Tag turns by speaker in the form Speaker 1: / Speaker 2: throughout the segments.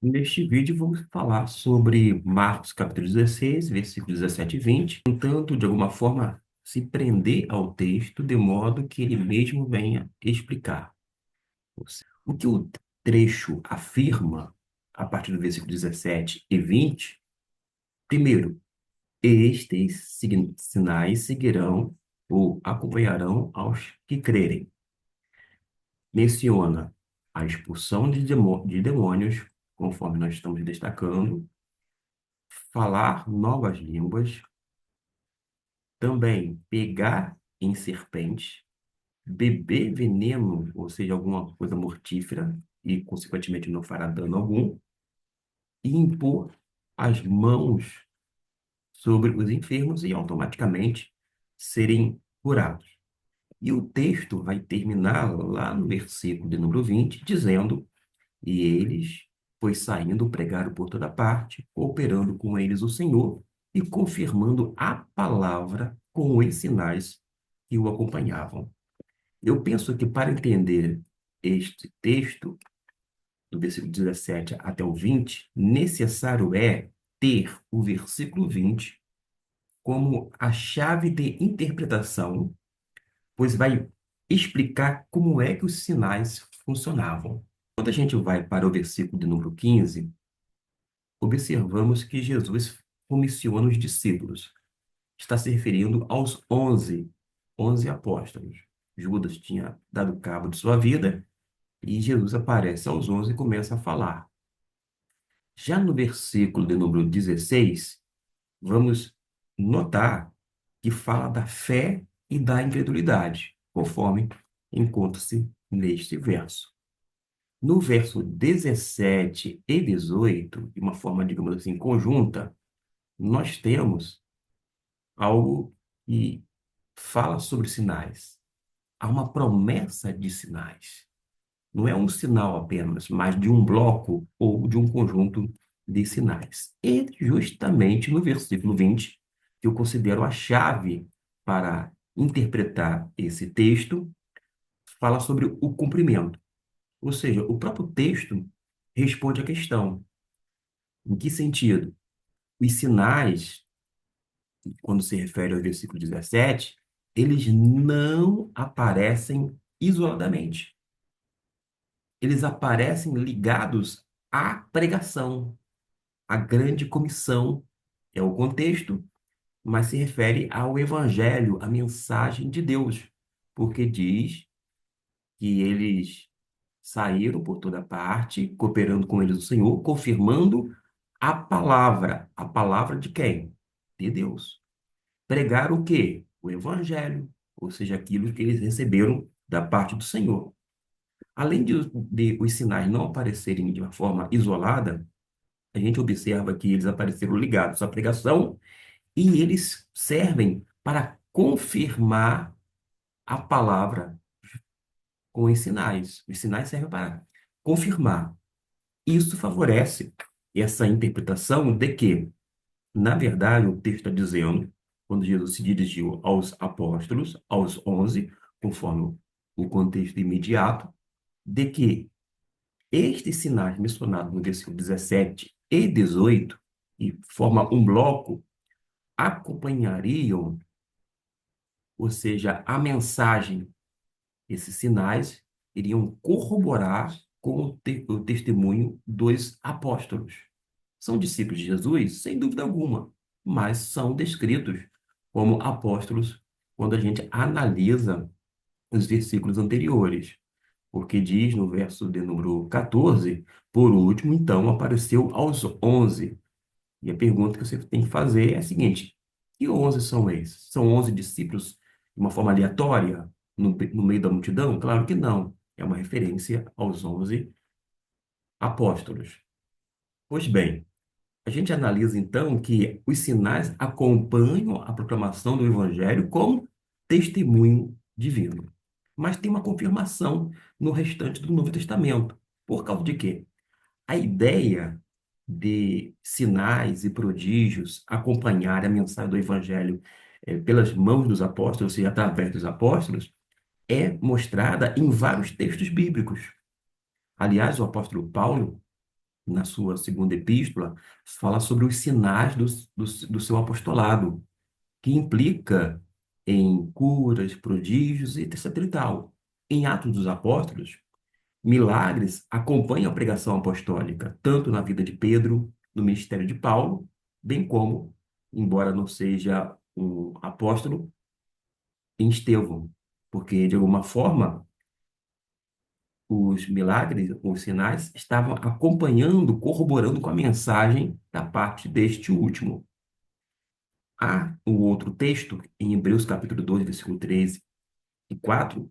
Speaker 1: Neste vídeo vamos falar sobre Marcos capítulo 16, versículos 17 e 20, tentando de alguma forma se prender ao texto de modo que ele mesmo venha explicar. O que o trecho afirma a partir do versículo 17 e 20, primeiro, estes sinais seguirão ou acompanharão aos que crerem. Menciona a expulsão de demônios, conforme nós estamos destacando, falar novas línguas, também pegar em serpentes, beber veneno, ou seja, alguma coisa mortífera, e consequentemente não fará dano algum, e impor as mãos sobre os enfermos e automaticamente serem curados. E o texto vai terminar lá no versículo de número 20, dizendo: E eles, pois saindo, pregaram por toda parte, cooperando com eles o Senhor e confirmando a palavra com os sinais que o acompanhavam. Eu penso que para entender este texto, do versículo 17 até o 20, necessário é ter o versículo 20 como a chave de interpretação, pois vai explicar como é que os sinais funcionavam. Quando a gente vai para o versículo de número 15, observamos que Jesus comissiona os discípulos. Está se referindo aos 11 apóstolos. Judas tinha dado cabo de sua vida e Jesus aparece aos 11 e começa a falar. Já no versículo de número 16, vamos notar que fala da fé e da incredulidade, conforme encontra-se neste verso. No verso 17 e 18, de uma forma, digamos assim, conjunta, nós temos algo que fala sobre sinais. Há uma promessa de sinais. Não é um sinal apenas, mas de um bloco ou de um conjunto de sinais. E justamente no versículo 20, que eu considero a chave para interpretar esse texto, fala sobre o cumprimento. Ou seja, o próprio texto responde à questão. Em que sentido? Os sinais, quando se refere ao versículo 17, eles não aparecem isoladamente. Eles aparecem ligados à pregação, à grande comissão. É o contexto, mas se refere ao evangelho, à mensagem de Deus, porque diz que eles saíram por toda parte, cooperando com eles o Senhor, confirmando a palavra de quem? De Deus. Pregar o quê? O evangelho, ou seja, aquilo que eles receberam da parte do Senhor. Além de os sinais não aparecerem de uma forma isolada, a gente observa que eles apareceram ligados à pregação e eles servem para confirmar a palavra com os sinais. Os sinais servem para confirmar. Isso favorece essa interpretação de que, na verdade, o texto está dizendo, quando Jesus se dirigiu aos apóstolos, aos 11, conforme o contexto imediato, de que estes sinais mencionados no versículo 17 e 18, e forma um bloco, acompanhariam, ou seja, a mensagem. Esses sinais iriam corroborar com o testemunho dos apóstolos. São discípulos de Jesus, sem dúvida alguma, mas são descritos como apóstolos quando a gente analisa os versículos anteriores. Porque diz no verso de número 14, por último, então, apareceu aos 11. E a pergunta que você tem que fazer é a seguinte: que 11 são esses? São 11 discípulos de uma forma aleatória, no meio da multidão? Claro que não. É uma referência aos 11 apóstolos. Pois bem, a gente analisa então que os sinais acompanham a proclamação do Evangelho como testemunho divino. Mas tem uma confirmação no restante do Novo Testamento. Por causa de quê? A ideia de sinais e prodígios acompanhar a mensagem do Evangelho pelas mãos dos apóstolos, ou seja, através dos apóstolos, é mostrada em vários textos bíblicos. Aliás, o apóstolo Paulo, na sua segunda epístola, fala sobre os sinais do seu apostolado, que implica em curas, prodígios e etc. e tal. Em Atos dos Apóstolos, milagres acompanham a pregação apostólica, tanto na vida de Pedro, no ministério de Paulo, bem como, embora não seja um apóstolo, em Estevão, porque, de alguma forma, os milagres, os sinais, estavam acompanhando, corroborando com a mensagem da parte deste último. Há o outro texto, em Hebreus capítulo 2, versículo 13 e 4,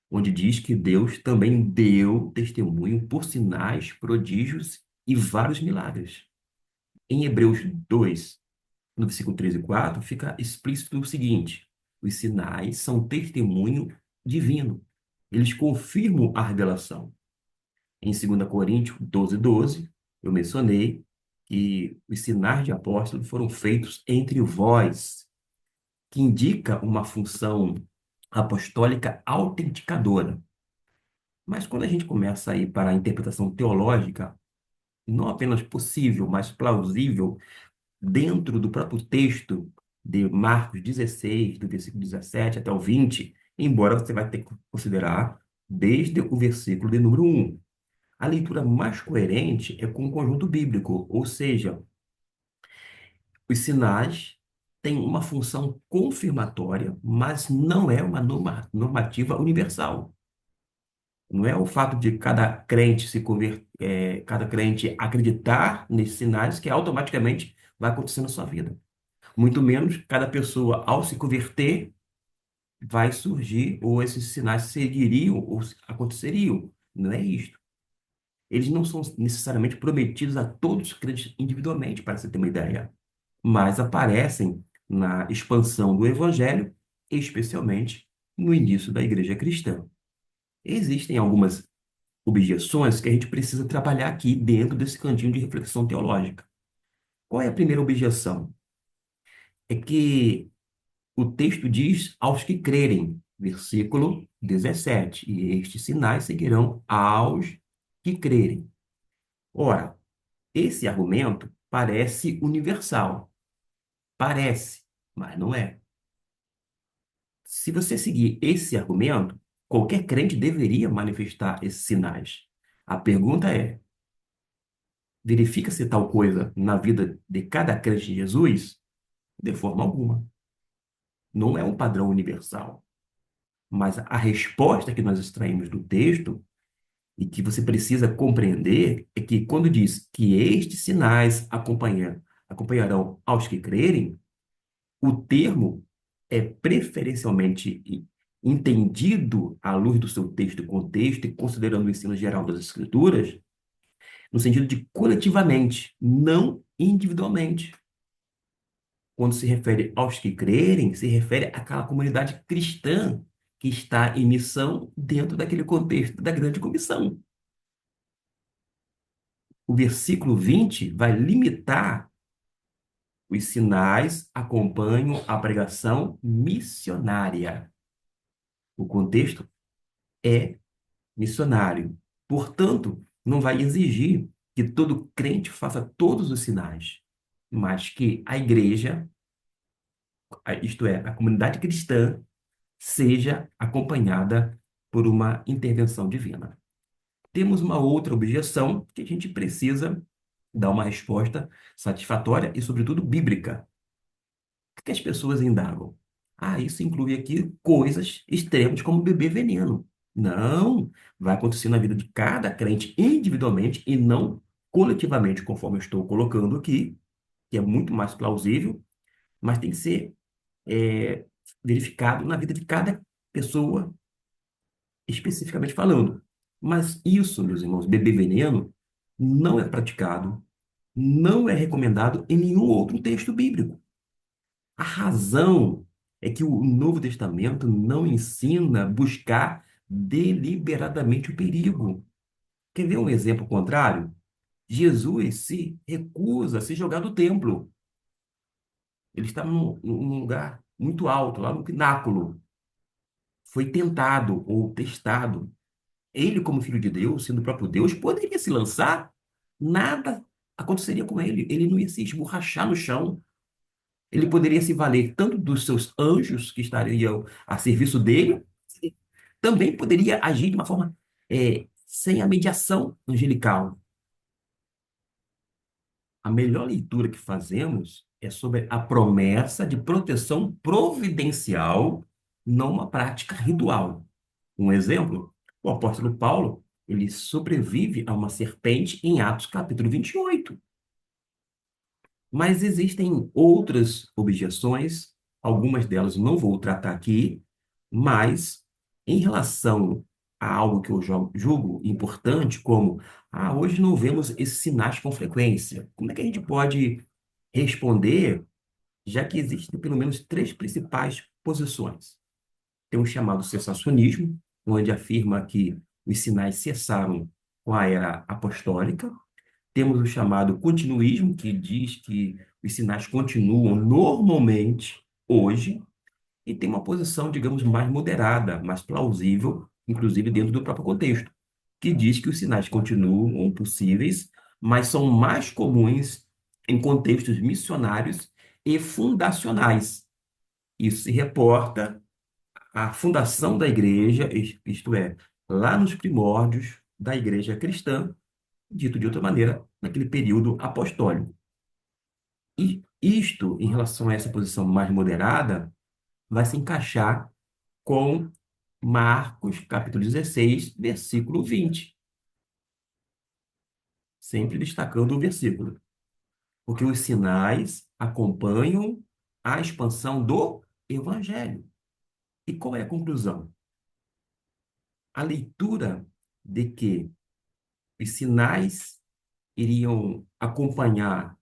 Speaker 1: onde diz que Deus também deu testemunho por sinais, prodígios e vários milagres. Em Hebreus 2, no versículo 13 e 4, fica explícito o seguinte: os sinais são testemunho divino. Eles confirmam a revelação. Em 2 Coríntios 12, 12, eu mencionei que os sinais de apóstolo foram feitos entre vós, que indica uma função apostólica autenticadora. Mas quando a gente começa a ir para a interpretação teológica, não apenas possível, mas plausível, dentro do próprio texto de Marcos 16, do versículo 17 até o 20, embora você vai ter que considerar desde o versículo de número 1. A leitura mais coerente é com o conjunto bíblico, ou seja, os sinais têm uma função confirmatória, mas não é uma normativa universal. Não é o fato de cada crente cada crente acreditar nesses sinais que automaticamente vai acontecer na sua vida. Muito menos cada pessoa, ao se converter, vai surgir, ou esses sinais seguiriam ou aconteceriam. Não é isto. Eles não são necessariamente prometidos a todos os crentes individualmente, para você ter uma ideia, mas aparecem na expansão do evangelho, especialmente no início da igreja cristã. Existem algumas objeções que a gente precisa trabalhar aqui dentro desse cantinho de reflexão teológica. Qual é a primeira objeção? É que o texto diz aos que crerem, versículo 17, e estes sinais seguirão aos que crerem. Ora, esse argumento parece universal. Parece, mas não é. Se você seguir esse argumento, qualquer crente deveria manifestar esses sinais. A pergunta é: verifica-se tal coisa na vida de cada crente de Jesus? De forma alguma. Não é um padrão universal. Mas a resposta que nós extraímos do texto e que você precisa compreender é que quando diz que estes sinais acompanharão aos que crerem, o termo é preferencialmente entendido à luz do seu texto e contexto e considerando o ensino geral das Escrituras, no sentido de coletivamente, não individualmente. Quando se refere aos que crerem, se refere àquela comunidade cristã que está em missão dentro daquele contexto da grande comissão. O versículo 20 vai limitar os sinais acompanham a pregação missionária. O contexto é missionário. Portanto, não vai exigir que todo crente faça todos os sinais, mas que a igreja, isto é, a comunidade cristã, seja acompanhada por uma intervenção divina. Temos uma outra objeção que a gente precisa dar uma resposta satisfatória e, sobretudo, bíblica. O que as pessoas indagam? Ah, isso inclui aqui coisas extremas como beber veneno. Não, vai acontecer na vida de cada crente individualmente e não coletivamente, conforme eu estou colocando aqui, que é muito mais plausível, mas tem que ser é, verificado na vida de cada pessoa, especificamente falando. Mas isso, meus irmãos, beber veneno não é praticado, não é recomendado em nenhum outro texto bíblico. A razão é que o Novo Testamento não ensina a buscar deliberadamente o perigo. Quer ver um exemplo contrário? Jesus se recusa a se jogar do templo. Ele está num lugar muito alto, lá no pináculo. Foi tentado ou testado. Ele, como filho de Deus, sendo o próprio Deus, poderia se lançar, nada aconteceria com ele. Ele não ia se esborrachar no chão. Ele poderia se valer tanto dos seus anjos que estariam a serviço dele, também poderia agir de uma forma sem a mediação angelical. A melhor leitura que fazemos é sobre a promessa de proteção providencial, não uma prática ritual. Um exemplo, o apóstolo Paulo, ele sobrevive a uma serpente em Atos capítulo 28. Mas existem outras objeções, algumas delas não vou tratar aqui, mas em relação a algo que eu julgo importante, como hoje não vemos esses sinais com frequência. Como é que a gente pode responder, já que existem pelo menos três principais posições? Tem o chamado cessacionismo, onde afirma que os sinais cessaram com a era apostólica. Temos o chamado continuismo, que diz que os sinais continuam normalmente hoje, e tem uma posição, digamos, mais moderada, mais plausível, inclusive dentro do próprio contexto, que diz que os sinais continuam possíveis, mas são mais comuns em contextos missionários e fundacionais. Isso se reporta à fundação da igreja, isto é, lá nos primórdios da igreja cristã, dito de outra maneira, naquele período apostólico. E isto, em relação a essa posição mais moderada, vai se encaixar com Marcos, capítulo 16, versículo 20, sempre destacando o versículo, porque os sinais acompanham a expansão do evangelho. E qual é a conclusão? A leitura de que os sinais iriam acompanhar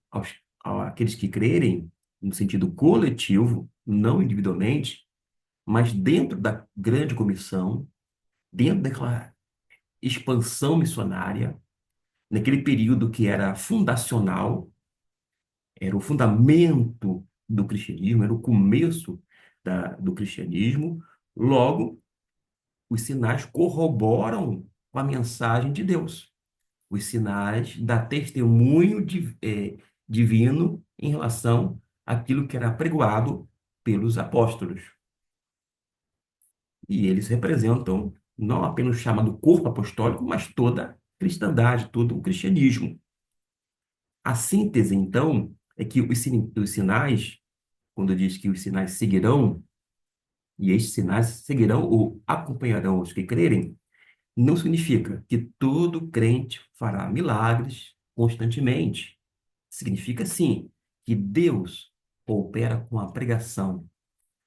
Speaker 1: aqueles que crerem, no sentido coletivo, não individualmente, mas dentro da grande comissão, dentro daquela expansão missionária, naquele período que era fundacional, era o fundamento do cristianismo, era o começo do cristianismo. Logo, os sinais corroboram com a mensagem de Deus. Os sinais dão testemunho divino em relação àquilo que era pregoado pelos apóstolos. E eles representam não apenas o chamado corpo apostólico, mas toda a cristandade, todo o cristianismo. A síntese, então, é que os sinais, quando diz que os sinais seguirão, e estes sinais seguirão ou acompanharão os que crerem, não significa que todo crente fará milagres constantemente. Significa, sim, que Deus coopera com a pregação.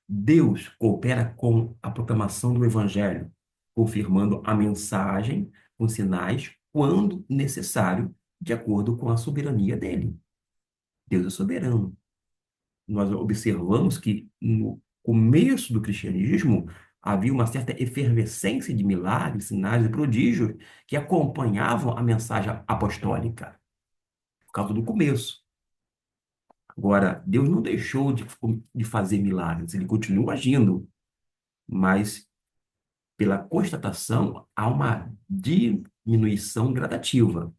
Speaker 1: Deus coopera com a proclamação do Evangelho, confirmando a mensagem com sinais quando necessário, de acordo com a soberania dele. Deus é soberano. Nós observamos que no começo do cristianismo havia uma certa efervescência de milagres, sinais e prodígios que acompanhavam a mensagem apostólica, por causa do começo. Agora, Deus não deixou de fazer milagres, ele continua agindo, mas pela constatação há uma diminuição gradativa.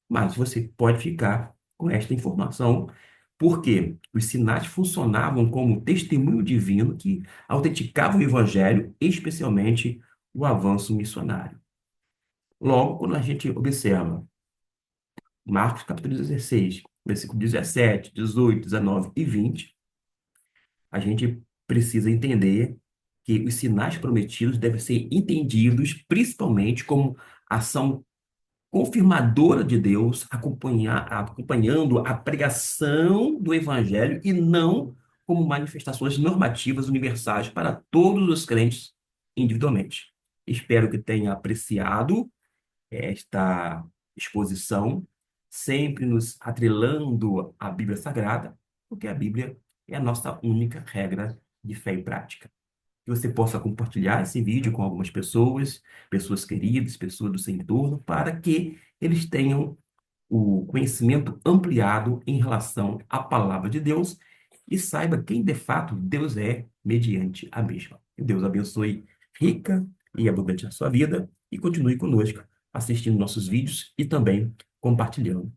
Speaker 1: Mas você pode ficar com esta informação, porque os sinais funcionavam como testemunho divino que autenticava o evangelho, especialmente o avanço missionário. Logo, quando a gente observa Marcos capítulo 16, versículo 17, 18, 19 e 20, a gente precisa entender que os sinais prometidos devem ser entendidos principalmente como ação confirmadora de Deus, acompanhando a pregação do Evangelho e não como manifestações normativas universais para todos os crentes individualmente. Espero que tenha apreciado esta exposição, sempre nos atrelando à Bíblia Sagrada, porque a Bíblia é a nossa única regra de fé e prática. Que você possa compartilhar esse vídeo com algumas pessoas, pessoas queridas, pessoas do seu entorno, para que eles tenham o conhecimento ampliado em relação à palavra de Deus e saiba quem de fato Deus é mediante a mesma. Que Deus abençoe rica e abundante a sua vida e continue conosco assistindo nossos vídeos e também compartilhando.